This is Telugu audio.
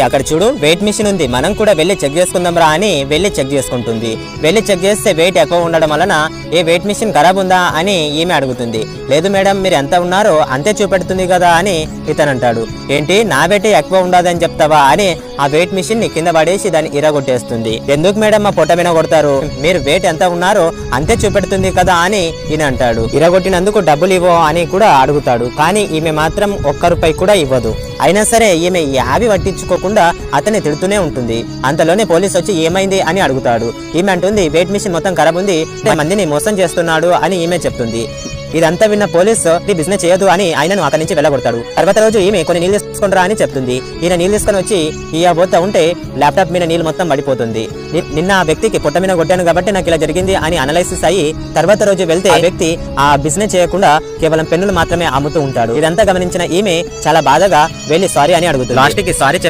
అక్కడ చూడు వెయిట్ మిషన్ ఉంది, మనం కూడా వెళ్ళి చెక్ చేసుకుందాం రా అని వెళ్ళి చెక్ చేసుకుంటుంది. వెళ్ళి చెక్ చేస్తే వెయిట్ ఎక్కువ ఉండడం వలన వెయిట్ మిషన్ ఖరాబ్ ఉందా అని ఈమె అడుగుతుంది. లేదు మేడం, మీరు ఎంత ఉన్నారో అంతే చూపెడుతుంది కదా అని ఇతను అంటాడు. ఏంటి, నా వెయిట్ ఎక్కువ ఉండదని చెప్తావా అని ఆ వెయిట్ మిషన్ ని కింద పడేసి దాన్ని ఇరగొట్టేస్తుంది. ఎందుకు మేడం మా పొట్ట మీద కొడతారు, మీరు వెయిట్ ఎంత ఉన్నారో అంతే చూపెడుతుంది కదా అని ఈయన అంటాడు. ఇరగొట్టినందుకు డబ్బులు ఇవ్వో అని కూడా అడుగుతాడు. కానీ ఈమె మాత్రం ₹1 కూడా ఇవ్వదు. అయినా సరే ఈమె యావి పట్టించుకోకుండా అతన్ని తిడుతూనే ఉంటుంది. అంతలోనే పోలీస్ వచ్చి ఏమైంది అని అడుగుతాడు. ఈమె అంటుంది, వెయిట్ మిషన్ మొత్తం ఖరాబ్ ఉంది, మందిని మోసం చేస్తున్నాడు అని ఈమె చెప్తుంది. ఇదంతా విన్న పోలీసు బిజినెస్ చేయదు అని ఆయనను అక్కడి నుంచి వెళ్ళగొడతాడు. తర్వాత రోజు ఈమె కొన్ని నీళ్ళు తీసుకుంటారా అని చెప్తుంది. ఈయన నీళ్ళు తీసుకొని వచ్చి పోతా ఉంటే ల్యాప్టాప్ మీద నీళ్ళు మొత్తం పడిపోతుంది. నిన్న ఆ వ్యక్తికి పొట్ట మీద కొట్టాను కాబట్టి నాకు ఇలా జరిగింది అని అనలైసిస్ అయ్యి తర్వాత రోజు వెళ్తే ఆ వ్యక్తి ఆ బిజినెస్ చేయకుండా కేవలం పెన్నులు మాత్రమే అమ్ముతూ ఉంటాడు. ఇదంతా గమనించిన ఈమె చాలా బాధగా వెళ్ళి సారీ అని అడుగుతుంది. లాస్ట్ కి సారీ